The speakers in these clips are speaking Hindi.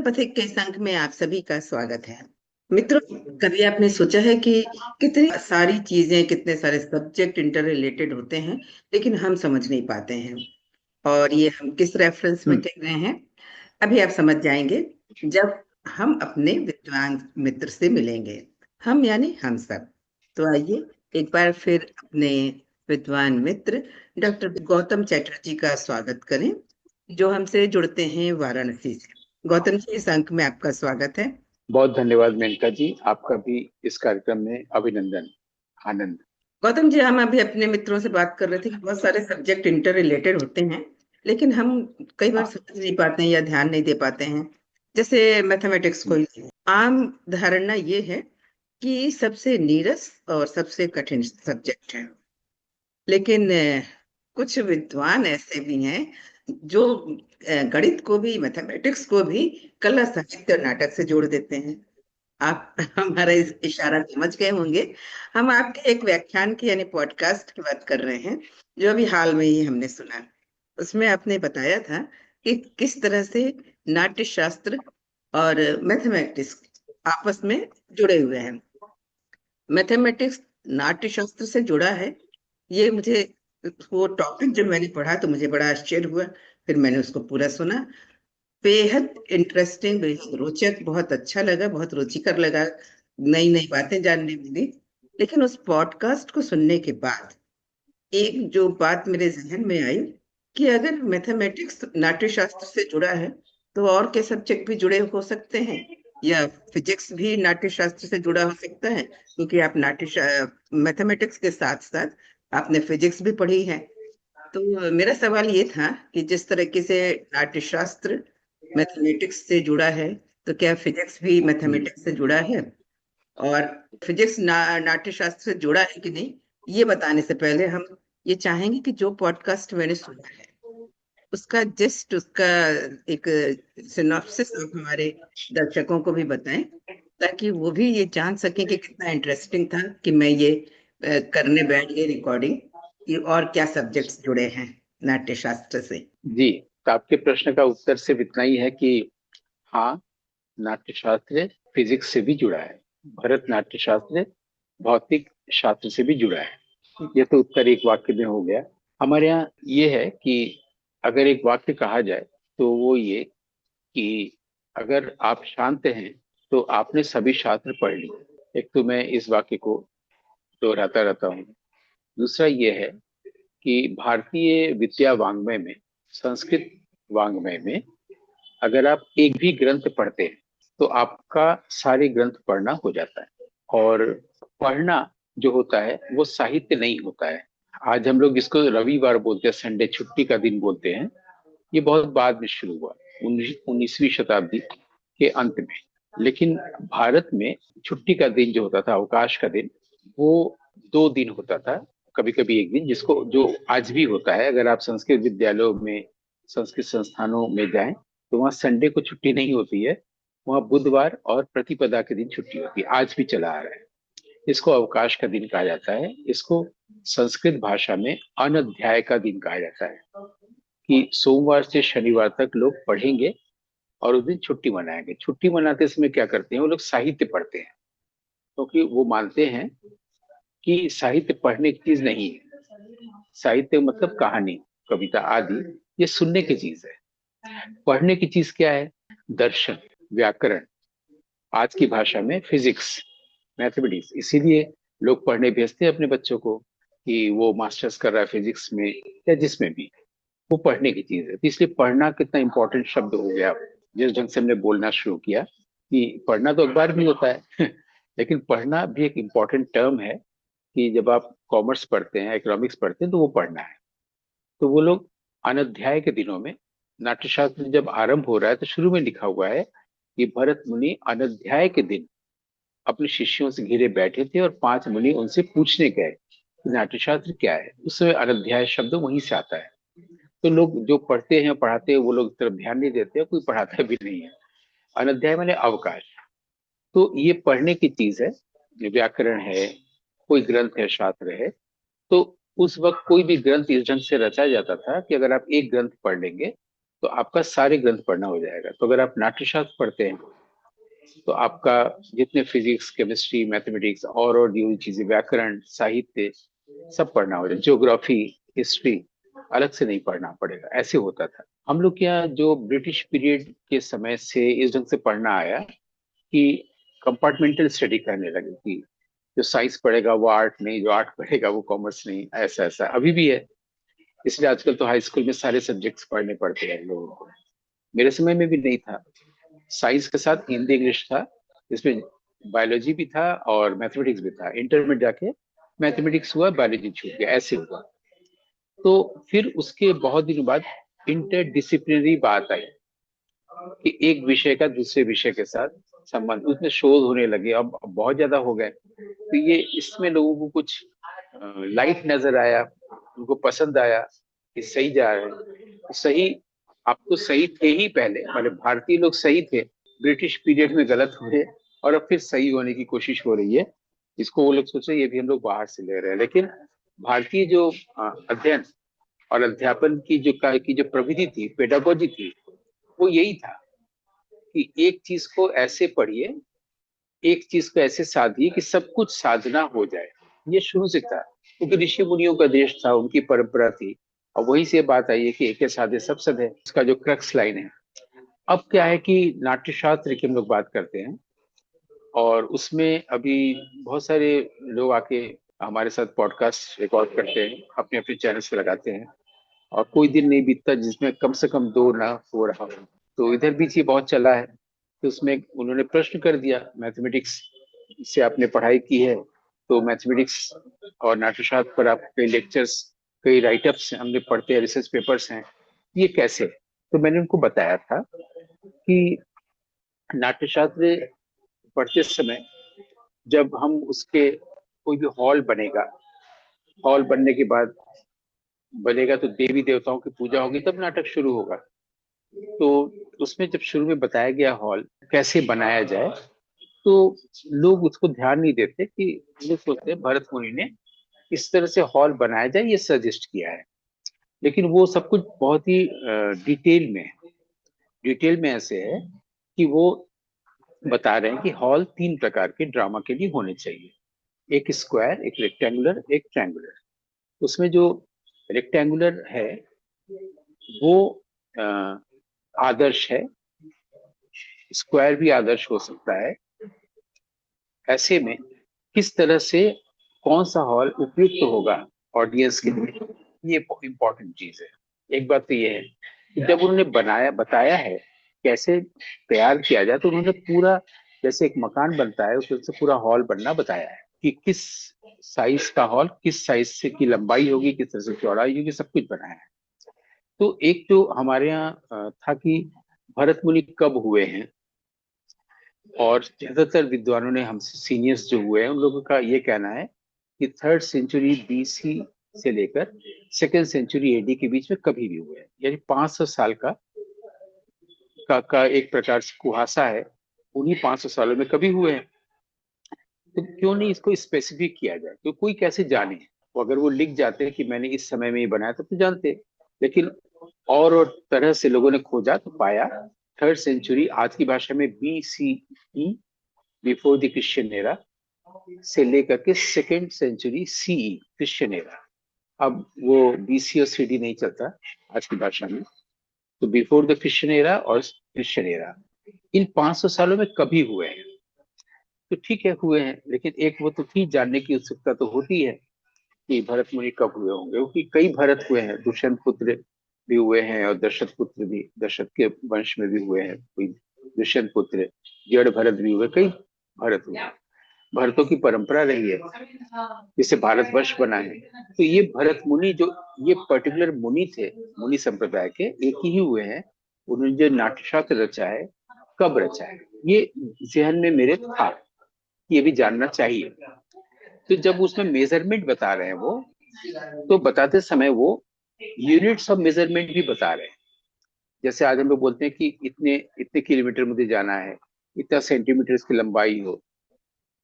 पथिक के इस अंक में आप सभी का स्वागत है। मित्रों, कभी आपने सोचा है कि कितनी सारी चीजें, कितने सारे सब्जेक्ट इंटर रिलेटेड होते हैं, लेकिन हम समझ नहीं पाते हैं। और ये हम किस रेफरेंस में हम्म, कह रहे हैं, अभी आप समझ जाएंगे जब हम अपने विद्वान मित्र से मिलेंगे। हम यानी हम सब। तो आइए एक बार फिर अपने विद्वान मित्र डॉक्टर गौतम चैटर्जी का स्वागत करें, जो हमसे जुड़ते हैं वाराणसी से। गौतम जी, इस अंक में आपका स्वागत है। बहुत धन्यवाद मेनका जी। आपका भी इस कार्यक्रम में अभिनंदन। आनंद। गौतम जी, हम अभी अपने मित्रों से बात कर रहे थे कि बहुत सारे सब्जेक्ट इंटर रिलेटेड होते हैं, लेकिन हम कई बार हाँ। समझ नहीं पाते हैं या ध्यान नहीं दे पाते हैं। जैसे मैथमेटिक्स को हम्म, ही आम धारणा ये है कि सबसे नीरस और सबसे कठिन सब्जेक्ट है, लेकिन कुछ विद्वान ऐसे भी हैं जो गणित को भी, मैथमेटिक्स को भी कला, साहित्य और नाटक से जोड़ देते हैं। आप हमारा इस इशारा समझ गए होंगे। हम आपके एक व्याख्यान की यानी पॉडकास्ट की बात कर रहे हैं, जो अभी हाल में ही हमने सुना। उसमें आपने बताया था कि किस तरह से नाट्य शास्त्र और मैथमेटिक्स आपस में जुड़े हुए हैं। मैथमेटिक्स नाट्य शास्त्र से जुड़ा है, ये मुझे, वो टॉपिक जब मैंने पढ़ा तो मुझे बड़ा आश्चर्य हुआ। फिर मैंने उसको पूरा सुना। बेहद इंटरेस्टिंग, बेहद रोचक, बहुत अच्छा लगा, बहुत रुचिकर लगा। नई नई बातें जानने मिली। लेकिन उस पॉडकास्ट को सुनने के बाद एक जो बात मेरे जहन में आई कि अगर मैथमेटिक्स नाट्य शास्त्र से जुड़ा है, तो और के सब्जेक्ट भी जुड़े हो सकते हैं, या फिजिक्स भी नाट्य शास्त्र से जुड़ा हो सकता है, क्योंकि आप मैथमेटिक्स के साथ साथ आपने फिजिक्स भी पढ़ी है। तो मेरा सवाल ये था कि जिस तरीके से नाट्य शास्त्र मैथमेटिक्स से जुड़ा है, तो क्या फिजिक्स भी हम्म, मैथमेटिक्स से जुड़ा है? और फिजिक्स नाट्य शास्त्र से जुड़ा है कि नहीं, ये बताने से पहले हम ये चाहेंगे कि जो पॉडकास्ट मैंने सुना है उसका जस्ट उसका एक सिनॉप्सिस आप हमारे दर्शकों को भी बताएं, ताकि वो भी ये जान सकें कि कितना इंटरेस्टिंग था कि मैं ये करने बैठ गई रिकॉर्डिंग, कि और क्या सब्जेक्ट्स जुड़े हैं नाट्य शास्त्र से। जी। तो आपके प्रश्न का उत्तर सिर्फ इतना ही है कि हाँ, नाट्य शास्त्र फिजिक्स से भी जुड़ा है। भरत नाट्य शास्त्र भौतिक शास्त्र से भी जुड़ा है। ये तो उत्तर एक वाक्य में हो गया। हमारे यहाँ ये है कि अगर एक वाक्य कहा जाए तो वो ये कि अगर आप शांत हैं तो आपने सभी शास्त्र पढ़ लिए। एक तो मैं इस वाक्य को दोहराता रहता हूँ। दूसरा ये है कि भारतीय विद्या वाङ्मय में, संस्कृत वाङ्मय में, अगर आप एक भी ग्रंथ पढ़ते हैं तो आपका सारे ग्रंथ पढ़ना हो जाता है। और पढ़ना जो होता है वो साहित्य नहीं होता है। आज हम लोग इसको रविवार बोलते हैं, संडे, छुट्टी का दिन बोलते हैं। ये बहुत बाद में शुरू हुआ, 19वीं शताब्दी के अंत में। लेकिन भारत में छुट्टी का दिन जो होता था, अवकाश का दिन, वो 2 दिन होता था, कभी कभी एक दिन, जिसको जो आज भी होता है। अगर आप संस्कृत विद्यालयों में, संस्कृत संस्थानों में जाएं तो वहाँ संडे को छुट्टी नहीं होती है। वहाँ बुधवार और प्रतिपदा के दिन छुट्टी होती है, आज भी चला आ रहा है। इसको अवकाश का दिन कहा जाता है। इसको संस्कृत भाषा में अनध्याय का दिन कहा जाता है, कि सोमवार से शनिवार तक लोग पढ़ेंगे और उस दिन छुट्टी मनाएंगे। छुट्टी मनाते समय क्या करते हैं, वो लोग साहित्य पढ़ते हैं, क्योंकि वो मानते हैं कि साहित्य पढ़ने की चीज नहीं है। साहित्य मतलब कहानी, कविता आदि, ये सुनने की चीज है। पढ़ने की चीज क्या है? दर्शन, व्याकरण, आज की भाषा में फिजिक्स, मैथमेटिक्स। इसीलिए लोग पढ़ने भेजते हैं अपने बच्चों को कि वो मास्टर्स कर रहा है फिजिक्स में या जिसमें भी। वो पढ़ने की चीज है। तो इसलिए पढ़ना कितना इंपॉर्टेंट शब्द हो गया। जिस ढंग से हमने बोलना शुरू किया कि पढ़ना तो अखबार में होता है लेकिन पढ़ना भी एक इम्पॉर्टेंट टर्म है, कि जब आप कॉमर्स पढ़ते हैं, इकोनॉमिक्स पढ़ते हैं, तो वो पढ़ना है। तो वो लोग अनध्याय के दिनों में, नाट्यशास्त्र जब आरंभ हो रहा है तो शुरू में लिखा हुआ है कि भरत मुनि अनध्याय के दिन अपने शिष्यों से घिरे बैठे थे और 5 मुनि उनसे पूछने गए कि नाट्यशास्त्र क्या है। उस समय अनध्याय शब्द वहीं से आता है। तो लोग जो पढ़ते हैं, पढ़ाते हैं, वो लोग इस तरफ ध्यान नहीं देते हैं, कोई पढ़ाता भी नहीं है। अनध्याय माने अवकाश। तो ये पढ़ने की चीज है। व्याकरण है, कोई ग्रंथ है, शास्त्र है, तो उस वक्त कोई भी ग्रंथ इस ढंग से रचा जाता था कि अगर आप एक ग्रंथ पढ़ लेंगे तो आपका सारे ग्रंथ पढ़ना हो जाएगा। तो अगर आप नाट्यशास्त्र पढ़ते हैं तो आपका जितने फिजिक्स, केमिस्ट्री, मैथमेटिक्स और जो चीजें, व्याकरण, साहित्य, सब पढ़ना हो जाए। ज्योग्राफी, हिस्ट्री अलग से नहीं पढ़ना पड़ेगा। ऐसे होता था हम लोग के यहाँ। जो ब्रिटिश पीरियड के समय से इस ढंग से पढ़ना आया कि कंपार्टमेंटल स्टडी करने लगे कि जो साइंस पढ़ेगा वो आर्ट नहीं, जो आर्ट पढ़ेगा वो कॉमर्स नहीं। ऐसा ऐसा अभी भी है। इसलिए आजकल तो हाई स्कूल में सारे सब्जेक्ट्स पढ़ने पड़ते हैं लोगों को। मेरे समय में भी नहीं था। साइंस के साथ हिंदी इंग्लिश था, इसमें बायोलॉजी भी था और मैथमेटिक्स भी था। इंटर में जाके मैथमेटिक्स हुआ, बायोलॉजी छूट गया, ऐसे हुआ। तो फिर उसके बहुत दिनों बाद इंटर डिसिप्लिनरी बात आई कि एक विषय का दूसरे विषय के साथ संबंध, उसमें शोध होने लगे। अब बहुत ज्यादा हो गए, तो ये इसमें लोगों को कुछ लाइट नजर आया, उनको पसंद आया कि सही जा रहे हैं। तो सही, आप तो सही थे ही पहले, मतलब भारतीय लोग सही थे, ब्रिटिश पीरियड में गलत हुए और अब फिर सही होने की कोशिश हो रही है। इसको वो लोग सोचे ये भी हम लोग बाहर से ले रहे हैं, लेकिन भारतीय जो अध्ययन और अध्यापन की जो प्रविधि थी, पेडागोजी थी, वो यही था कि एक चीज को ऐसे पढ़िए, एक चीज को ऐसे साधिए कि सब कुछ साधना हो जाए। ये शुरू से था, क्योंकि ऋषि मुनियों का देश था, उनकी परंपरा थी। और वही से बात आई है कि एक साधे सब सद है, इसका जो क्रक्स लाइन है। अब क्या है कि नाट्यशास्त्र की हम लोग बात करते हैं और उसमें अभी बहुत सारे लोग आके हमारे साथ पॉडकास्ट रिकॉर्ड करते हैं, अपने अपने चैनल्स पे लगाते हैं। और कोई दिन नहीं बीतता जिसमें कम से कम दो ना हो रहा हो। तो इधर बीच ये बहुत चला है। तो उसमें उन्होंने प्रश्न कर दिया, मैथमेटिक्स से आपने पढ़ाई की है तो मैथमेटिक्स और नाट्यशास्त्र पर आप कई लेक्चर्स, कई राइटअप्स हमने पढ़ते हैं, रिसर्च पेपर्स हैं, ये कैसे? तो मैंने उनको बताया था कि नाट्यशास्त्र पढ़ते समय जब हम उसके कोई भी हॉल बनेगा, हॉल बनने के बाद बनेगा तो देवी देवताओं की पूजा होगी, तब नाटक शुरू होगा। तो उसमें जब शुरू में बताया गया हॉल कैसे बनाया जाए, तो लोग उसको ध्यान नहीं देते कि लोग सोचते हैं भरत मुनि ने इस तरह से हॉल बनाया जाए, ये सजेस्ट किया है। लेकिन वो सब कुछ बहुत ही डिटेल में, डिटेल में ऐसे है कि वो बता रहे हैं कि हॉल तीन प्रकार के ड्रामा के लिए होने चाहिए। एक स्क्वायर, एक रेक्टेंगुलर, एक ट्रायंगुलर। उसमें जो रेक्टेंगुलर है वो अ, आदर्श है, स्क्वायर भी आदर्श हो सकता है। ऐसे में किस तरह से कौन सा हॉल उपयुक्त होगा ऑडियंस के लिए, ये इम्पोर्टेंट चीज है। एक बात तो ये है कि जब उन्होंने बनाया, बताया है कैसे तैयार किया जाए, तो उन्होंने पूरा, जैसे एक मकान बनता है उस तरह से पूरा हॉल बनना बताया है कि किस साइज का हॉल, किस साइज से की लंबाई होगी, किस तरह से चौड़ाई होगी, सब कुछ बनाया है। तो एक जो हमारे यहाँ था कि भरत मुनि कब हुए हैं, और ज्यादातर विद्वानों ने, हमसे सीनियर्स जो हुए हैं, उन लोगों का ये कहना है कि थर्ड सेंचुरी बीसी से लेकर सेकेंड सेंचुरी एडी के बीच में कभी भी हुए हैं। यानी 500 साल का एक प्रकार से कुहासा है, उन्हीं 500 सालों में कभी हुए हैं। तो क्यों नहीं इसको स्पेसिफिक किया जाए? तो कोई कैसे जाने? वो अगर वो लिख जाते कि मैंने इस समय में ही बनाया तब तो जानते। लेकिन और तरह से लोगों ने खोजा तो पाया थर्ड सेंचुरी, आज की भाषा में BCE, before the Christian era, से लेकर के second century CE, Christian era. अब वो BC और CD नहीं चलता आज की भाषा में। तो बिफोर द क्रिश्चियन एरा और क्रिश्चियन एरा, इन 500 सालों में कभी हुए हैं। तो ठीक है हुए हैं, लेकिन एक वो तो थी, जानने की उत्सुकता तो होती है कि भरत मुनि कब हुए होंगे, क्योंकि कई भरत हुए हैं। दुष्यंत पुत्र भी हुए हैं और दशरथ पुत्र भी, दशरथ के वंश में भी हुए हैं कोई दुष्यंत पुत्र। जड़ भरत भी हुए, कई भरत हुए। भरतों की परंपरा रही है, जिससे भारतवर्ष बना है। तो ये भरत मुनि, जो ये पर्टिकुलर मुनि थे, मुनि संप्रदाय के, एक ही हुए हैं। उन्होंने जो नाट्यशास्त्र रचा है, कब रचा है, ये जहन में मेरे था, ये भी जानना चाहिए। तो जब उसमें मेजरमेंट बता रहे हैं वो, तो बताते समय वो यूनिट्स ऑफ मेजरमेंट भी बता रहे हैं। जैसे आज हम लोग बोलते हैं कि इतने इतने किलोमीटर मुझे जाना है, इतना सेंटीमीटर इसकी लंबाई हो,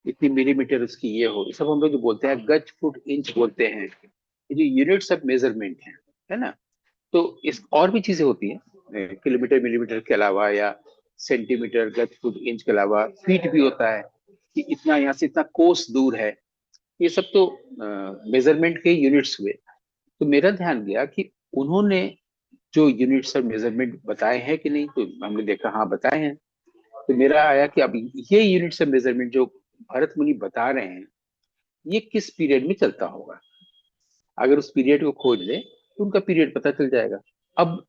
इतनी मिलीमीटर उसकी ये हो, ये सब हम लोग जो बोलते हैं, गज फुट इंच बोलते हैं, ये जो यूनिट्स ऑफ मेजरमेंट है ना। तो इस और भी चीजें होती हैं। किलोमीटर मिलीमीटर के अलावा या सेंटीमीटर गज फुट इंच के अलावा फीट भी होता है कि इतना यहाँ से इतना कोस दूर है। ये सब तो मेजरमेंट के यूनिट्स हुए। तो मेरा ध्यान गया कि उन्होंने जो यूनिट्स और मेजरमेंट बताए हैं कि नहीं, तो हमने देखा हाँ बताए हैं। तो मेरा आया कि अब ये यूनिट्स और मेजरमेंट जो भरत मुनि बता रहे हैं ये किस पीरियड में चलता होगा। अगर उस पीरियड को खोज ले तो उनका पीरियड पता चल जाएगा। अब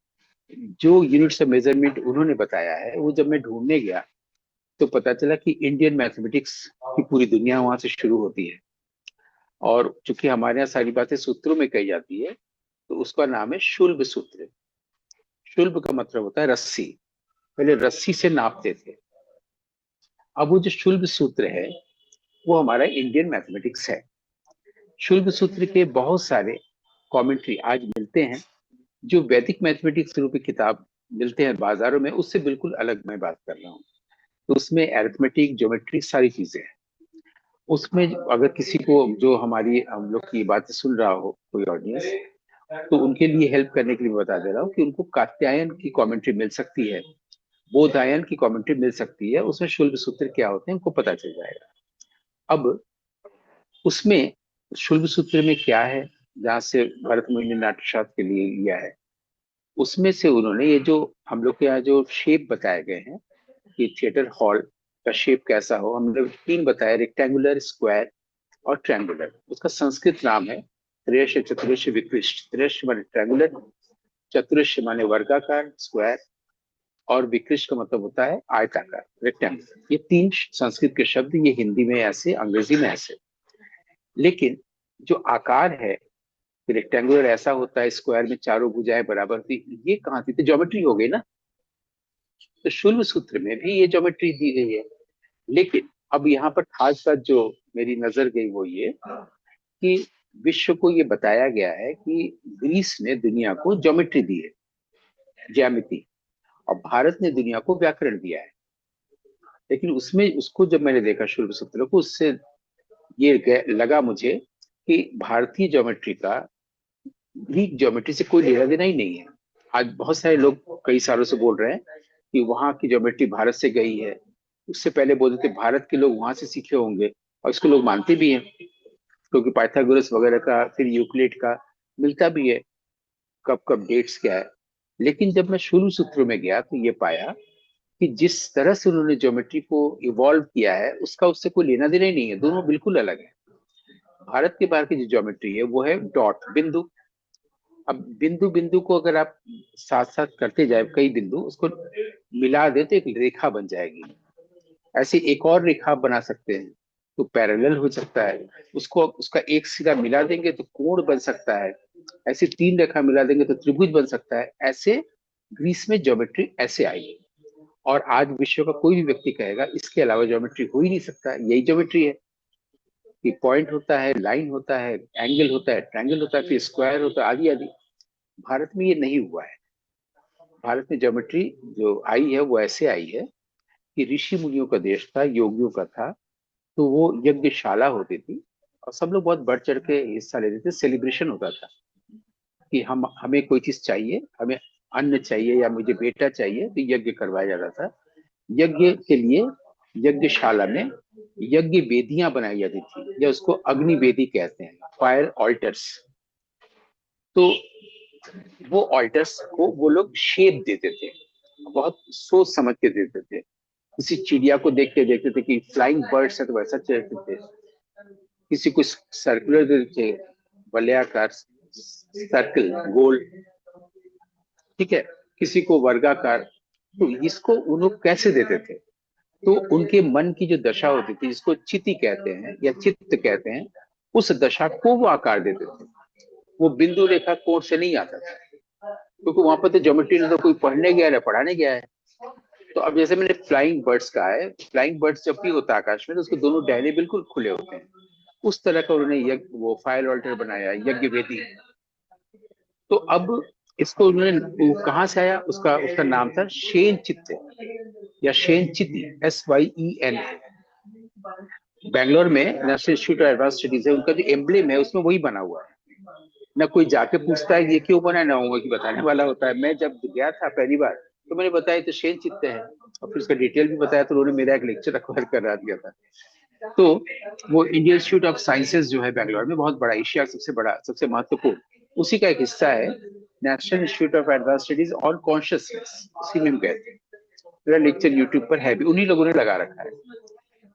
जो यूनिट्स ऑफ मेजरमेंट उन्होंने बताया है वो जब मैं ढूंढने गया तो पता चला कि इंडियन मैथमेटिक्स की पूरी दुनिया वहां से शुरू होती है। और चूंकि हमारे यहाँ सारी बातें सूत्रों में कही जाती है तो उसका नाम है शुल्ब सूत्र। शुल्ब का मतलब होता है रस्सी। पहले रस्सी से नापते थे। अब वो जो शुल्ब सूत्र है वो हमारा इंडियन मैथमेटिक्स है। शुल्ब सूत्र के बहुत सारे कमेंट्री आज मिलते हैं। जो वैदिक मैथमेटिक्स रूपी किताब मिलते हैं बाजारों में उससे बिल्कुल अलग मैं बात कर रहा हूँ। तो उसमें अरिथमेटिक ज्योमेट्री सारी चीजें हैं। उसमें अगर किसी को जो हमारी हम लोग की बातें सुन रहा हो कोई ऑडियंस, तो उनके लिए हेल्प करने के लिए बता दे रहा हूँ कि उनको कात्यायन की कमेंट्री मिल सकती है, बोधायन की कमेंट्री मिल सकती है। उसमें शुल्ब सूत्र क्या होते हैं उनको पता चल जाएगा। अब उसमें शुल्ब सूत्र में क्या है, जहाँ से भरत मुनि ने नाट्यशास्त्र के लिए लिया है, उसमें से उन्होंने ये जो हम लोग के यहाँ जो शेप बताए गए हैं कि थिएटर हॉल का शेप कैसा हो, हमने तीन बताया, रेक्टेंगुलर, स्क्वायर और ट्रायंगुलर। उसका संस्कृत नाम है त्रयश चतुर्श विकृष्ट। त्रयश माने ट्रायंगुलर, चतुर्श माने वर्गाकार स्क्वायर, और विकृष्ट का मतलब होता है आयताकार रेक्टेंगुलर। ये तीन संस्कृत के शब्द, ये हिंदी में ऐसे, अंग्रेजी में ऐसे। लेकिन जो आकार है, रेक्टेंगुलर ऐसा होता है, स्क्वायर में चारों भुजाएं बराबर थी, ये कहाँ थी, तो ज्योमेट्री हो गई ना। तो शुल्ब सूत्र में भी ये ज्योमेट्री दी गई है। लेकिन अब यहाँ पर खास बात जो मेरी नजर गई वो ये कि विश्व को ये बताया गया है कि ग्रीस ने दुनिया को ज्योमेट्री दी है, ज्यामिति, और भारत ने दुनिया को व्याकरण दिया है। लेकिन उसमें उसको जब मैंने देखा शुल्ब सूत्र को, उससे ये लगा मुझे कि भारतीय ज्योमेट्री का ग्रीक ज्योमेट्री से कोई लेना देना ही नहीं है। आज बहुत सारे लोग कई सालों से बोल रहे हैं कि वहां की ज्योमेट्री भारत से गई है। उससे पहले बोलते थे भारत के लोग वहां से सीखे होंगे, और इसको लोग मानते भी हैं क्योंकि पाइथागोरस वगैरह का, फिर यूक्लिड का मिलता भी है कब कब डेट्स क्या है। लेकिन जब मैं शुरू सूत्रों में गया तो ये पाया कि जिस तरह से उन्होंने ज्योमेट्री को इवॉल्व किया है उसका उससे कोई लेना देना ही नहीं है, दोनों बिल्कुल अलग है। भारत के बाहर की जो ज्योमेट्री है वो है डॉट, बिंदु। अब बिंदु बिंदु को अगर आप साथ साथ करते जाए, कई बिंदु उसको मिला दे तो एक रेखा बन जाएगी। ऐसे एक और रेखा बना सकते हैं तो पैरेलल हो सकता है। उसको उसका एक सिरा मिला देंगे तो कोण बन सकता है। ऐसे तीन रेखा मिला देंगे तो त्रिभुज बन सकता है। ऐसे ग्रीस में ज्योमेट्री ऐसे आई। और आज विश्व का कोई भी व्यक्ति कहेगा इसके अलावा ज्योमेट्री हो ही नहीं सकता, यही ज्योमेट्री है कि पॉइंट होता है, लाइन होता है, एंगल होता है, ट्रायंगल होता है, फिर स्क्वायर होता है, आदि आदि। भारत में ये नहीं हुआ है। भारत में ज्योमेट्री जो आई है वो ऐसे आई है कि ऋषि मुनियों का देश था, योगियों का था। तो वो यज्ञशाला होती थी और सब लोग बहुत बढ़ चढ़ के हिस्सा लेते थे। सेलिब्रेशन होता था कि हम हमें कोई चीज चाहिए, हमें अन्न चाहिए या मुझे बेटा चाहिए, तो यज्ञ करवाया जाता था। यज्ञ के लिए यज्ञशाला में यज्ञ वेदियां बनाई जाती थी, या उसको अग्नि वेदी कहते हैं, फायर ऑल्टर्स। तो वो ऑल्टर्स को वो लोग शेप देते थे, बहुत सोच समझ के देते थे। किसी चिड़िया को देख के देखते थे कि फ्लाइंग बर्ड्स है तो वैसा चलते थे। किसी को सर्कुलर देते थे, वलयाकार, सर्कल, गोल, ठीक है। किसी को वर्गाकार। तो इसको उन लोग कैसे देते थे, तो उनके मन की जो दशा होती थी, जिसको चिति कहते हैं या चित्त कहते हैं, उस दशा को वो आकार देते थे। वो बिंदु रेखा कोण से नहीं आता था, क्योंकि वहां पर तो ज्योमेट्री ने तो कोई पढ़ने गया है पढ़ाने गया है। तो अब जैसे मैंने फ्लाइंग बर्ड्स कहा है, फ्लाइंग बर्ड्स जब भी होता है आकाश में तो उसके दोनों डैने बिल्कुल खुले होते हैं। उस तरह का उन्होंने यज्ञ, वो फायर ऑल्टर बनाया, यज्ञ वेदी। तो अब इसको उन्होंने, वो कहाँ से आया, उसका उसका नाम था शेन चित्त या शेन चिति, SYEN। बैंगलोर में national institute of advance studies है, उनका जो एम्ब्लेम है उसमें वही बना हुआ है। ना कोई जाके पूछता है कि ये क्यों बना है, ना होगा कि बताने वाला होता है। मैं जब गया था पहली बार तो मैंने बताया तो शेन चित्ते है, और फिर उसका डिटेल भी बताया, तो उन्होंने मेरा एक लेक्चर रिकॉर्ड करा दिया था। तो वो इंडियन इंस्टीट्यूट ऑफ साइंसेज जो है बैंगलोर में, बहुत बड़ा, एशिया का सबसे बड़ा, सबसे महत्वपूर्ण, उसी का एक हिस्सा है national institute of advance studies on consciousness. उसी में हम गए थे। मेरा लेक्चर यूट्यूब पर है भी, उन्हीं लोगों ने लगा रखा है।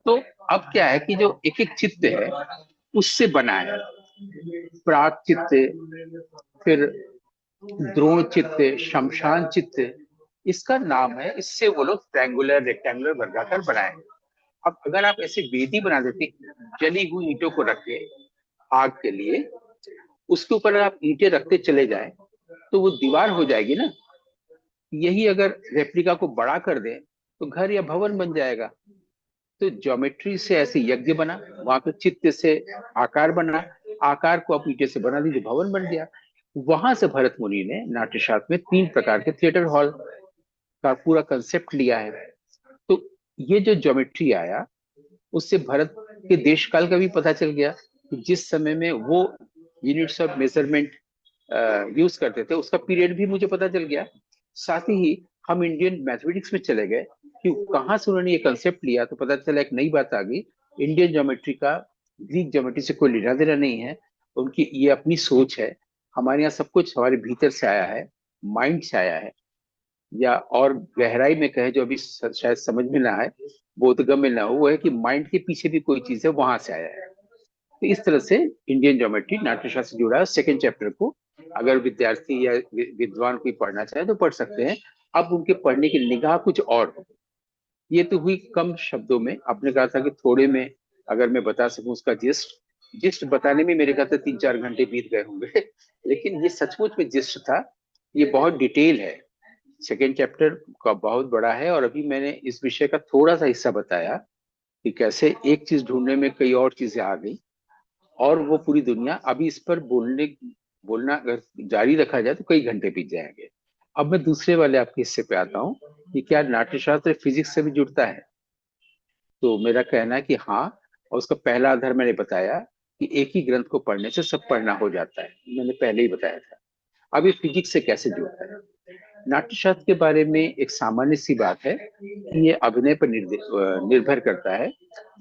तो अब क्या है कि जो एक एक चित्त है उससे बना है। प्राग चित्त, फिर द्रोण चित्त, शमशान चित्त, इसका नाम है। इससे वो लोग ट्रायंगुलर, रेक्टेंगुलर, वर्गाकार बनाए। अब अगर आप ऐसे वेदी बना देते जली हुई ईंटों को रख के आग के लिए, उसके ऊपर आप ईंटें रखते चले जाएं तो वो दीवार हो जाएगी ना। यही अगर रेप्लिका को बड़ा कर दें तो घर या भवन बन जाएगा। तो ज्योमेट्री से ऐसे यज्ञ बना, वहां पे चित्त से आकार बना, आकार को आप ईंटे से बना दीजिए, भवन बन गया। वहां से भरत मुनि ने नाट्यशास्त्र में 3 प्रकार के थिएटर हॉल का पूरा कंसेप्ट लिया है। तो ये जो ज्योमेट्री आया, उससे भरत के देश काल का भी पता चल गया कि जिस समय में वो यूनिट्स ऑफ मेजरमेंट यूज करते थे उसका पीरियड भी मुझे पता चल गया। साथ ही हम इंडियन मैथमेटिक्स में चले गए कि कहाँ से उन्होंने ये कंसेप्ट लिया, तो पता चला एक नई बात आ गई। इंडियन ज्योमेट्री का ग्रीक ज्योमेट्री से कोई लेना देना नहीं है, उनकी ये अपनी सोच है। हमारे यहाँ सब कुछ हमारे भीतर से आया है, माइंड से आया है। या और गहराई में कहे जो अभी शायद समझ में ना आए, बोधगम्य में ना हो, वो है कि माइंड के पीछे भी कोई चीज है, वहां से आया है। तो इस तरह से इंडियन ज्योमेट्री नाट्यशास्त्र से जुड़ा है। सेकेंड चैप्टर को अगर विद्यार्थी या विद्वान कोई पढ़ना चाहे तो पढ़ सकते हैं। अब उनके पढ़ने की निगाह कुछ और हो। ये तो हुई कम शब्दों में। आपने कहा था कि थोड़े में अगर मैं बता सकूं उसका जिस्ट, जिस्ट बताने में मेरे ख्याल से 3-4 घंटे बीत गए होंगे लेकिन ये सचमुच में जिस्ट था। ये बहुत डिटेल है, सेकेंड चैप्टर का बहुत बड़ा है। और अभी मैंने इस विषय का थोड़ा सा हिस्सा बताया कि कैसे एक चीज ढूंढने में कई और चीजें आ गई, और वो पूरी दुनिया। अभी इस पर बोलना अगर जारी रखा जाए तो कई घंटे बीत जाएंगे। अब मैं दूसरे वाले आपके हिस्से पे आता हूँ कि क्या नाट्यशास्त्र फिजिक्स से भी जुड़ता है। तो मेरा कहना है कि हाँ। और उसका पहला आधार मैंने बताया कि एक ही ग्रंथ को पढ़ने से सब पढ़ना हो जाता है, मैंने पहले ही बताया था। अब ये फिजिक्स से कैसे जुड़ता है। नाट्यशास्त्र के बारे में एक सामान्य सी बात है कि ये अभिनय पर निर्भर करता है।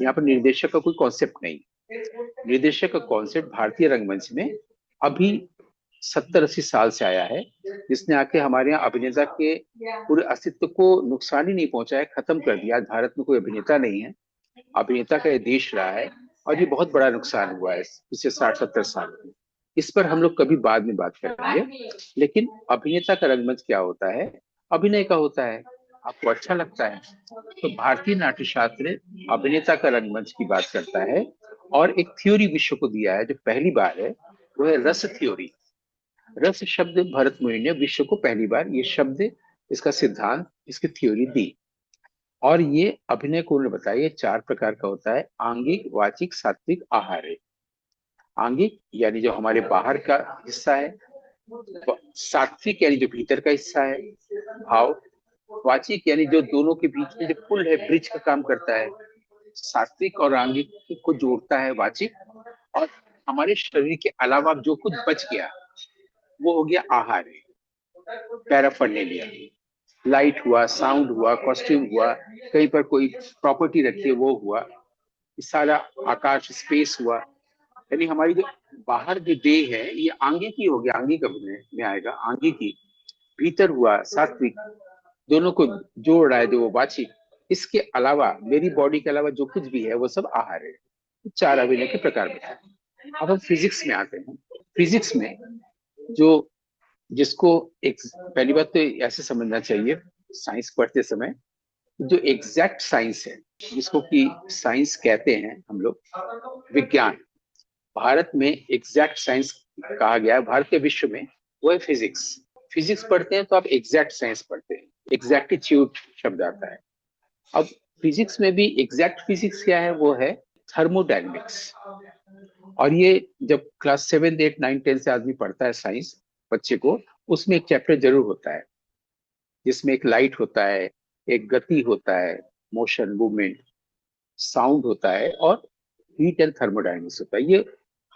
यहाँ पर निर्देशक का कोई कॉन्सेप्ट नहीं। निर्देशक का कॉन्सेप्ट भारतीय रंगमंच में अभी 70-80 साल से आया है, जिसने आके हमारे यहाँ अभिनेता के पूरे अस्तित्व को नुकसान ही नहीं पहुंचाया, खत्म कर दिया। आज भारत में कोई अभिनेता नहीं है, अभिनेता का ये देश रहा है। और ये बहुत बड़ा नुकसान हुआ है पिछले 60-70 साल में। इस पर हम लोग कभी बाद में बात करेंगे। लेकिन अभिनेता का रंगमंच क्या होता है, अभिनय का होता है। आपको अच्छा लगता है तो भारतीय नाट्य शास्त्र अभिनेता का रंगमंच की बात करता है। और एक थ्योरी विश्व को दिया है जो पहली बार है, वो है रस थ्योरी। रस शब्द भरत मुनि ने विश्व को पहली बार ये शब्द, इसका सिद्धांत, इसकी थ्योरी दी। और ये अभिनय को उन्होंने बताया ये 4 प्रकार का होता है: आंगिक, वाचिक, सात्विक, आहार्य। आंगिक यानी जो हमारे बाहर का हिस्सा है, सात्विक यानी जो भीतर का हिस्सा है, भाव। वाचिक यानी जो दोनों के बीच में जो पुल है, ब्रिज का काम करता है। सात्विक और आंगिक को जोड़ता है वाचिक। और हमारे शरीर के अलावा जो कुछ बच गया वो हो गया आहार, पैराफर्नेलिया। लाइट हुआ, साउंड हुआ, कॉस्ट्यूम हुआ, कहीं पर कोई प्रॉपर्टी रखी है वो हुआ, सारा आकाश, स्पेस हुआ। यानी हमारी जो बाहर जो देह है ये आंगिक ही हो गया, आंगिक अभिनय में आएगा, आंगिक ही। भीतर हुआ सात्विक, दोनों को जोड़ रहा है जो वो वाचिक। इसके अलावा मेरी बॉडी के अलावा जो कुछ भी है वो सब आहार है। 4 अभिनय के प्रकार बताए। अब हम फिजिक्स में आते हैं। फिजिक्स में जो, जिसको एक, पहली बात तो ऐसे समझना चाहिए साइंस पढ़ते समय, जो एग्जैक्ट साइंस है, जिसको कि साइंस कहते हैं हम लोग, विज्ञान, भारत में एग्जैक्ट साइंस कहा गया है भारत के विश्व में, वो है फिजिक्स। फिजिक्स पढ़ते हैं तो आप एग्जैक्ट साइंस पढ़ते हैं, एग्जैक्टिट्यूड शब्द आता है। अब फिजिक्स में भी एग्जैक्ट फिजिक्स क्या है, वो है थर्मोडायनेमिक्स। और ये जब क्लास 7, 8, 9, 10 से आदमी पढ़ता है साइंस, बच्चे को, उसमें एक चैप्टर जरूर होता है जिसमें एक लाइट होता है, एक गति होता है, मोशन, मूवमेंट, साउंड होता है, और हीट एंड थर्मोडायनेमिक्स होता है। ये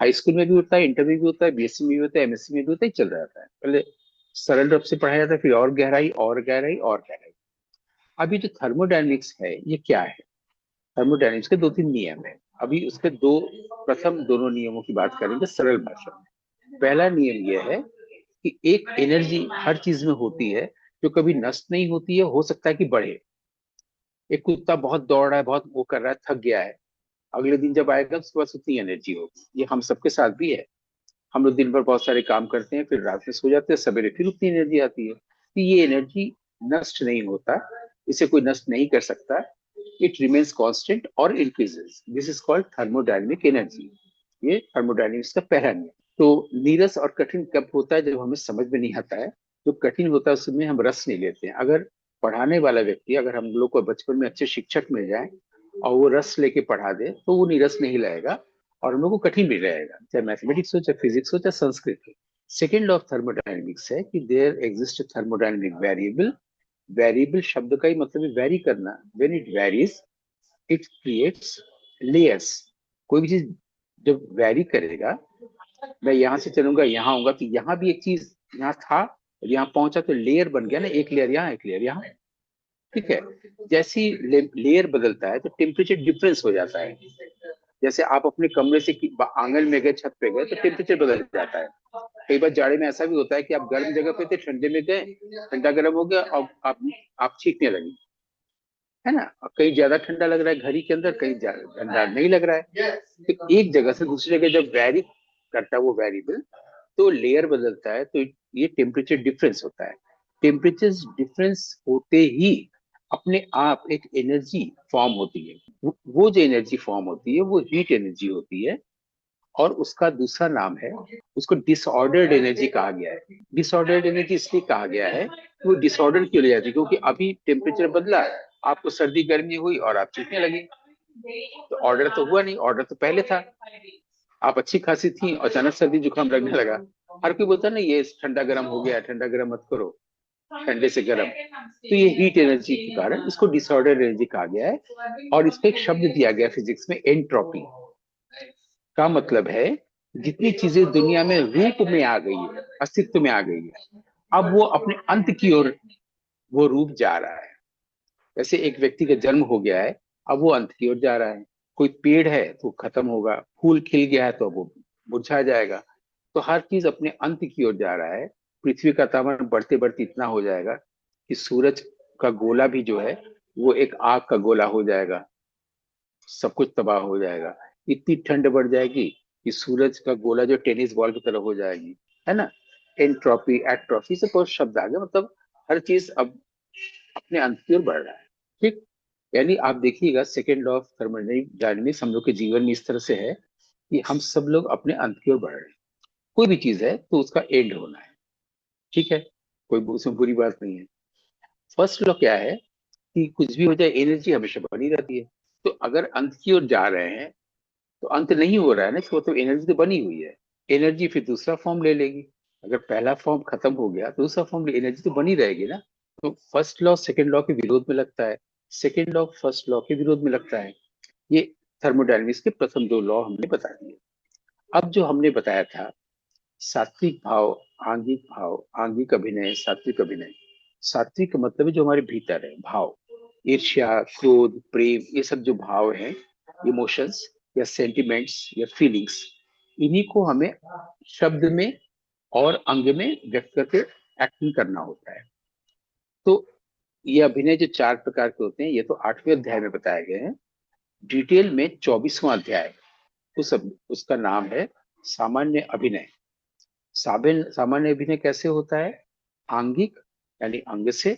हाई स्कूल में भी होता है, इंटर में भी होता है, बीएससी में भी होता है, एमएससी में भी होता है, चल रहा है। पहले सरल रूप से पढ़ाया जाता है, फिर और गहराई और गहराई और गहराई। अभी जो थर्मोडायनेमिक्स है ये क्या है? थर्मोडायनेमिक्स के दो तीन नियम है। अभी उसके दो प्रथम दोनों नियमों की बात करेंगे सरल भाषा में। पहला नियम यह है कि एक एनर्जी हर चीज में होती है जो कभी नष्ट नहीं होती है, हो सकता है कि बढ़े। एक कुत्ता बहुत दौड़ रहा है, बहुत वो कर रहा है, थक गया है, अगले दिन जब आएगा उसके पास उतनी एनर्जी होगी। ये हम सबके साथ भी है। हम लोग दिन भर बहुत सारे काम करते हैं, फिर रात में सो जाते हैं, सवेरे फिर उतनी एनर्जी आती है। तो ये एनर्जी नष्ट नहीं होता, इसे कोई नष्ट नहीं कर सकता। इट रिमेन्स कांस्टेंट और increases, this is called thermodynamic energy. ये थर्मोडायनेमिक्स का पहला नियम। तो नीरस और कठिन कब होता है? जब हमें समझ में नहीं आता है। जो कठिन होता है उसमें हम रस नहीं लेते हैं। अगर पढ़ाने वाला व्यक्ति, अगर हम लोग को बचपन में अच्छे शिक्षक मिल जाए और वो रस लेके पढ़ा दे, तो वो नीरस नहीं लगेगा और हम लोग को कठिन भी रहेगा, चाहे मैथमेटिक्स हो, चाहे फिजिक्स हो, चाहे संस्कृत हो। सेकेंड लॉ ऑफ थर्मोडायनेमिक्स है कि there exist thermodynamic variable. Variable शब्द का ही मतलब है वेरी करना। When it varies it creates layers. कोई भी चीज जब वेरी करेगा, मैं यहाँ से चलूंगा यहाँ आऊंगा, तो यहाँ भी एक चीज यहाँ था और यहाँ पहुंचा, तो लेयर बन गया ना, एक लेयर यहाँ एक लेयर यहाँ। ठीक है। जैसी लेयर बदलता है तो टेम्परेचर डिफरेंस हो जाता है। जैसे आप अपने कमरे से आंगन में गए, छत पे गए, तो टेम्परेचर बदल जाता है। कई बार जाड़े में ऐसा भी होता है कि आप गर्म जगह पे थे, ठंडे में गए, ठंडा गर्म हो गया और आप छींकने लगी, है ना। और कहीं ज्यादा ठंडा लग रहा है घड़ी के अंदर, कहीं ठंडा नहीं लग रहा है। तो एक जगह से दूसरी जगह जब वैरी करता है वो वेरिएबल, तो लेयर बदलता है, तो ये टेम्परेचर डिफरेंस होता है। टेम्परेचर डिफरेंस होते ही अपने आप एक एनर्जी फॉर्म होती है। वो जो एनर्जी फॉर्म होती है वो हीट एनर्जी होती है। और उसका दूसरा नाम है, उसको डिसऑर्डर्ड एनर्जी कहा गया है। डिसऑर्डर्ड एनर्जी इसलिए कहा गया है, वो डिसऑर्डर क्यों ले जाती है? क्योंकि अभी टेम्परेचर बदला, आपको सर्दी गर्मी हुई और आप चीखने लगी। तो ऑर्डर तो हुआ नहीं, ऑर्डर तो पहले था। आप अच्छी खासी थी, अचानक सर्दी जुकाम लगने लगा। हर कोई बोलता ना ये ठंडा गर्म हो गया, ठंडा गर्म मत करो, ठंडे से गर्म। तो ये हीट एनर्जी के कारण इसको डिसऑर्डर एनर्जी कहा गया है। और इसको एक शब्द दिया गया फिजिक्स में, एंट्रोपी। का मतलब है जितनी चीजें दुनिया में रूप में आ गई है, अस्तित्व में आ गई है, अब वो अपने अंत की ओर वो रूप जा रहा है। जैसे एक व्यक्ति का जन्म हो गया है, अब वो अंत की ओर जा रहा है। कोई पेड़ है तो खत्म होगा, फूल खिल गया है तो वो मुरझा जाएगा। तो हर चीज अपने अंत की ओर जा रहा है। पृथ्वी का तापमान बढ़ते बढ़ते इतना हो जाएगा कि सूरज का गोला भी जो है वो एक आग का गोला हो जाएगा, सब कुछ तबाह हो जाएगा। इतनी ठंड बढ़ जाएगी कि सूरज का गोला जो टेनिस बॉल की तरह हो जाएगी, है ना। एंट्रोपी, एट्रोफी से बहुत शब्द आ गए, मतलब हर चीज अब अपने अंत की ओर बढ़ रहा है। ठीक। यानी आप देखिएगा सेकेंड लॉ ऑफ थर्मोडायनेमिक्स हम लोग के जीवन में इस तरह से है कि हम सब लोग अपने अंत की ओर बढ़ रहे हैं। कोई भी चीज है तो उसका एंड होना है। ठीक है, कोई उसमें बुरी बात नहीं है। फर्स्ट लॉ क्या है कि कुछ भी हो जाए एनर्जी हमेशा बनी रहती है। तो अगर अंत की ओर जा रहे हैं तो अंत नहीं हो रहा है ना, इसका मतलब एनर्जी तो बनी हुई है। एनर्जी फिर दूसरा फॉर्म ले लेगी। अगर पहला फॉर्म खत्म हो गया तो दूसरा फॉर्म, एनर्जी तो बनी रहेगी ना। तो फर्स्ट लॉ सेकंड लॉ के विरोध में लगता है, सेकंड लॉ फर्स्ट लॉ के विरोध में लगता है। ये थर्मोडायनेमिक्स के प्रथम दो लॉ हमने बता दिए। अब जो हमने बताया था, सात्विक भाव, आंगिक भाव, आंगिक अभिनय, सात्विक अभिनय। सात्विक मतलब है जो हमारे भीतर है भाव, ईर्ष्या, क्रोध, प्रेम, ये सब जो भाव हैं, इमोशंस या सेंटिमेंट्स या फीलिंग्स, इन्हीं को हमें शब्द में और अंग में व्यक्त करके एक्टिंग करना होता है। तो ये अभिनय जो चार प्रकार के होते हैं, ये तो 8वें अध्याय में बताए गए हैं। डिटेल में 24वां अध्याय, उसका नाम है सामान्य अभिनय। सामान्य अभिनय कैसे होता है? आंगिक यानी अंग से,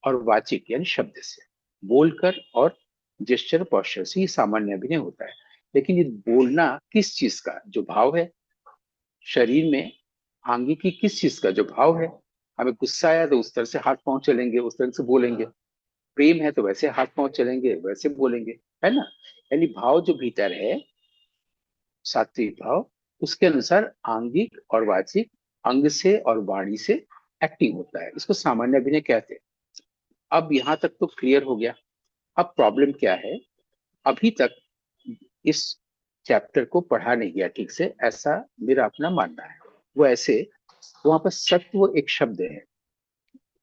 और वाचिक यानी शब्द से, बोलकर और जेस्चर पोस्चर से, ये सामान्य अभिनय होता है। लेकिन ये बोलना किस चीज का? जो भाव है शरीर में, आंगिक की किस चीज का? जो भाव है। हमें गुस्सा आया तो उस तरह से हाथ पांव चलेंगे, उस तरह से बोलेंगे। प्रेम है तो वैसे हाथ पांव चलेंगे, वैसे बोलेंगे, है ना। यानी भाव जो भीतर है, सात्विक भाव, उसके अनुसार आंगिक और वाचिक, अंग से और वाणी से एक्टिंग होता है। इसको सामान्य अभिनय कहते हैं। अब यहां तक तो क्लियर हो गया। अब प्रॉब्लम क्या है? अभी तक इस चैप्टर को पढ़ा नहीं गया ठीक से, ऐसा मेरा अपना मानना है। वो ऐसे, वहां पर सत्व एक शब्द है,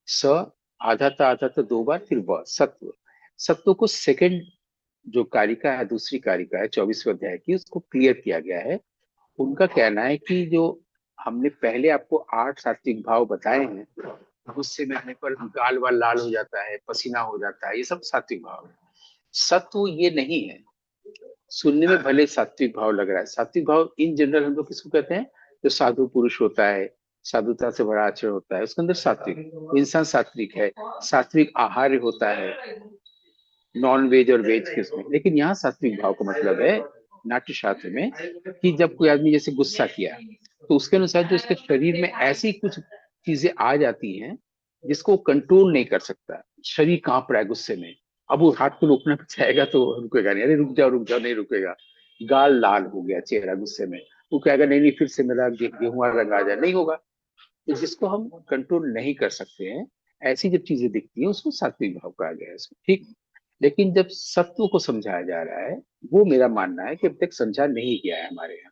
स आधा था दो बार, फिर व सत्व। सत्व को सेकंड जो कारिका है, दूसरी कारिका है 24वें अध्याय की, उसको क्लियर किया गया है। उनका कहना है कि जो हमने पहले आपको 8 सात्विक भाव बताए हैं, गुस्से में आने पर गाल वाल लाल हो जाता है, पसीना हो जाता है, ये सब सात्विक भाव है। सत्व ये नहीं है। सुनने में भले सात्विक भाव लग रहा है, सात्विक भाव इन जनरल हम लोग किसको कहते हैं? जो साधु पुरुष होता है, साधुता से बड़ा आचरण होता है, उसके अंदर सात्विक इंसान सात्विक है। सात्विक आहार होता है, नॉन वेज और वेज के उसमें। लेकिन यहाँ सात्विक भाव का मतलब है नाट्य शास्त्र में कि जब कोई आदमी जैसे गुस्सा किया, तो उसके अनुसार जो उसके शरीर में ऐसी कुछ चीजें आ जाती हैं जिसको कंट्रोल नहीं कर सकता। शरीर कांप रहा है गुस्से में, अब वो हाथ को रोकना चाहेगा तो रुकेगा नहीं, अरे रुक जाओ, नहीं रुकेगा। गाल लाल हो गया चेहरा गुस्से में, वो कहेगा नहीं नहीं फिर से मेरा गेहूं रंग आ जाए, नहीं होगा। तो जिसको हम कंट्रोल नहीं कर सकते हैं, ऐसी जब चीजें दिखती हैं, उसको सात्विक भाव कहा गया है इसमें, ठीक। लेकिन जब सत्व को समझाया जा रहा है, वो मेरा मानना है कि अब तक समझा नहीं गया है हमारे यहाँ।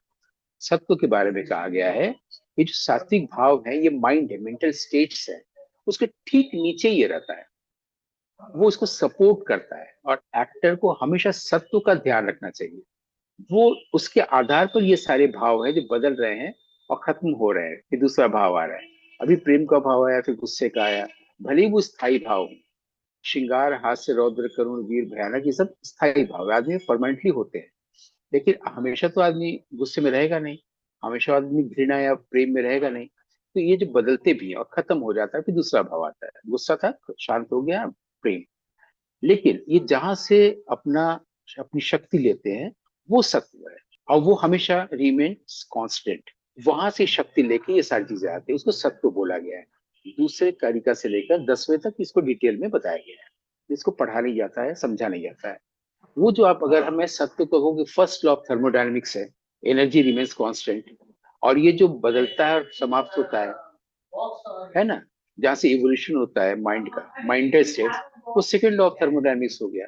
सत्व के बारे में कहा गया है, ये जो सात्विक भाव है, ये माइंड है, मेंटल स्टेट्स है, उसके ठीक नीचे ये रहता है, वो उसको सपोर्ट करता है। और एक्टर को हमेशा सत्व का ध्यान रखना चाहिए। वो उसके आधार पर ये सारे भाव हैं जो बदल रहे हैं और खत्म हो रहे हैं, फिर दूसरा भाव आ रहा है। अभी प्रेम का भाव आया, फिर गुस्से का आया, भले ही वो स्थायी भाव हो। श्रृंगार, हास्य, रौद्र, करुण, वीर, भयानक, ये सब स्थायी भाव है, आदमी परमानेंटली होते हैं। लेकिन हमेशा तो आदमी गुस्से में रहेगा नहीं, हमेशा आदमी घृणा या प्रेम में रहेगा नहीं। तो ये जो बदलते भी है और खत्म हो जाता है, फिर दूसरा भाव आता है। गुस्सा था, शांत हो गया, प्रेम। लेकिन ये जहां से अपना अपनी शक्ति लेते हैं, वो सत्व है, और वो हमेशा रिमेन्स कांस्टेंट। वहां से शक्ति लेके ये सारी चीजें आती है, उसको सत्व बोला गया है। दूसरे कारिका से लेकर 10वें तक इसको डिटेल में बताया गया है। इसको पढ़ा नहीं जाता है, समझा नहीं जाता है। वो जो आप, अगर हमें सत्य कहोगे, फर्स्ट लॉ ऑफ थर्मोडायनेमिक्स है, एनर्जी रिमेन्स कांस्टेंट। और ये जो बदलता है और समाप्त होता है ना, जहाँ से इवोल्यूशन होता है माइंड का, माइंड स्टेट, वो सेकंड लॉ ऑफ थर्मोडायनेमिक्स हो गया।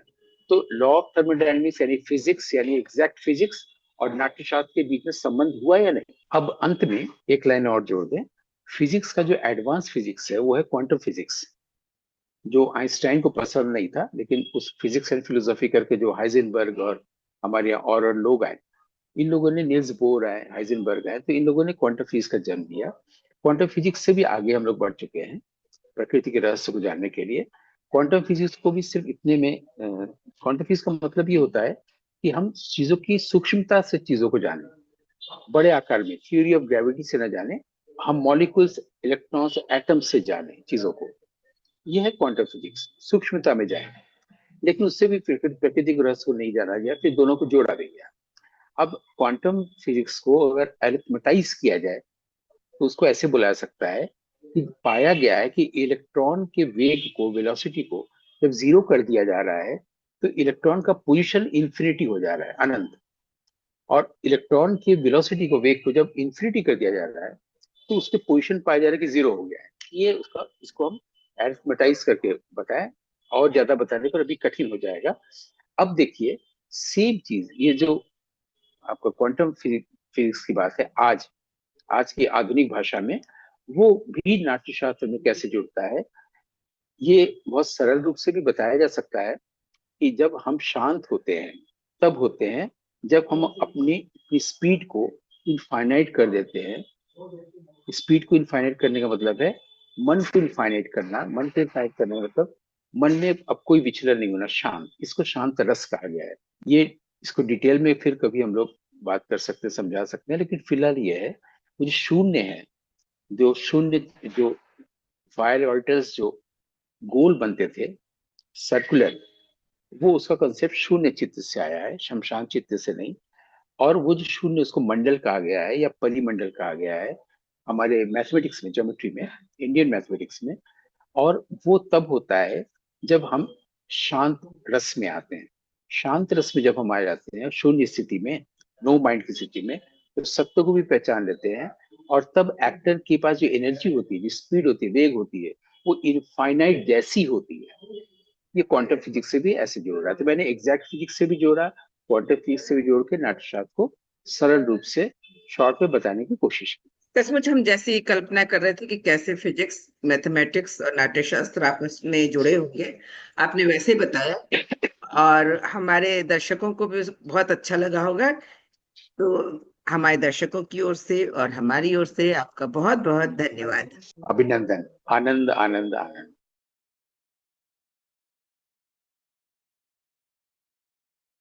तो लॉ ऑफ थर्मोडायनेमिक्स यानी फिजिक्स, यानी एग्जैक्ट फिजिक्स और नाट्यशास्त्र के बीच में संबंध हुआ या नहीं। अब अंत में एक लाइन और जोड़ दें, फिजिक्स का जो एडवांस फिजिक्स है वो है क्वांटम फिजिक्स, जो आइंस्टाइन को पसंद नहीं था। लेकिन उस फिजिक्स एंड फिलोसफी करके जो हाइजेनबर्ग और हमारे यहाँ और लोग आए, इन लोगों ने, निल्स बोर आए, हाइजेनबर्ग आए, तो इन लोगों ने क्वांटम फिजिक्स का जन्म दिया। क्वांटम फिजिक्स से भी आगे हम लोग बढ़ चुके हैं प्रकृति के रहस्य को जानने के लिए। क्वांटम फिजिक्स को भी सिर्फ इतने में, क्वांटम फिजिक्स का मतलब ये होता है कि हम चीजों की सूक्ष्मता से चीजों को जानें, बड़े आकार में, थ्योरी ऑफ ग्रेविटी से न जाने, हम मॉलिक्यूल्स, इलेक्ट्रॉन्स, एटम से जाने चीजों को। यह है क्वांटम फिजिक्स, सूक्ष्मता में जाए। लेकिन उससे भी प्रकृति के रहस्य को नहीं जाना गया, फिर दोनों को जोड़ा भी गया। अब क्वांटम फिजिक्स को अगर एरिथमेटाइज किया जाए, तो उसको ऐसे बुलाया सकता है कि पाया गया है कि इलेक्ट्रॉन के वेग को, वेलोसिटी को जब जीरो कर दिया जा रहा है, तो इलेक्ट्रॉन का पोजीशन इंफिनिटी हो जा रहा है, अनंत। और इलेक्ट्रॉन की वेलोसिटी को, वेग को जब इंफिनिटी कर दिया जा रहा है, तो उसके पोजीशन पाया जा रहा है कि जीरो हो गया है। ये उसका, इसको हम एरिथमेटाइज करके बताएं, और ज्यादा बताने पर अभी कठिन हो जाएगा। अब देखिए, सेम चीज, ये जो आपका क्वांटम फिजिक्स की बात है, आज आज की आधुनिक भाषा में, वो भी नाट्यशास्त्र में कैसे जुड़ता है, ये बहुत सरल रूप से भी बताया जा सकता है। कि जब हम शांत होते हैं, तब होते हैं जब हम अपनी स्पीड को इनफाइनाइट कर देते हैं। स्पीड को इनफाइनाइट करने का मतलब है मन को इनफाइनाइट करना। मन को इनफाइनाइट करने का मतलब मन में अब कोई विचलन नहीं होना, शांत। इसको शांत रस कहा गया है। ये, इसको डिटेल में फिर कभी हम लोग बात कर सकते हैं, समझा सकते हैं। लेकिन फिलहाल ये है, वो जो शून्य है, जो शून्य, जो फायर ऑल्टर्स जो गोल बनते थे, सर्कुलर, वो उसका कंसेप्ट शून्य चित्त से आया है, शमशान चित्त से नहीं। और वो जो शून्य, उसको मंडल कहा गया है या परिमंडल कहा गया है हमारे मैथमेटिक्स में, ज्योमेट्री में, इंडियन मैथमेटिक्स में। और वो तब होता है जब हम शांत रस में आते हैं। शांत रस में जब हम आ जाते हैं, शून्य स्थिति में, नो माइंड की स्थिति में, तो सत्य को भी पहचान लेते हैं। और तब एक्टर के पास जो एनर्जी होती है, जो स्पीड होती है, वेग होती है, वो इनफाइनाइट जैसी होती है। ये क्वांटम फिजिक्स से भी ऐसे जोड़ रहा है। तो मैंने एग्जैक्ट फिजिक्स से भी जोड़ा, क्वांटम फिजिक्स से भी जोड़ के नाट्यशास्त्र को सरल रूप से शॉर्ट में बताने की कोशिश की। सचमुच हम जैसे ही कल्पना कर रहे थे कि कैसे फिजिक्स, मैथमेटिक्स और नाट्यशास्त्र आपस में जुड़े होंगे, आपने वैसे ही बताया, और हमारे दर्शकों को भी बहुत अच्छा लगा होगा। तो हमारे दर्शकों की ओर से और हमारी ओर से आपका बहुत बहुत धन्यवाद। अभिनंदन। आनंद आनंद आनंद।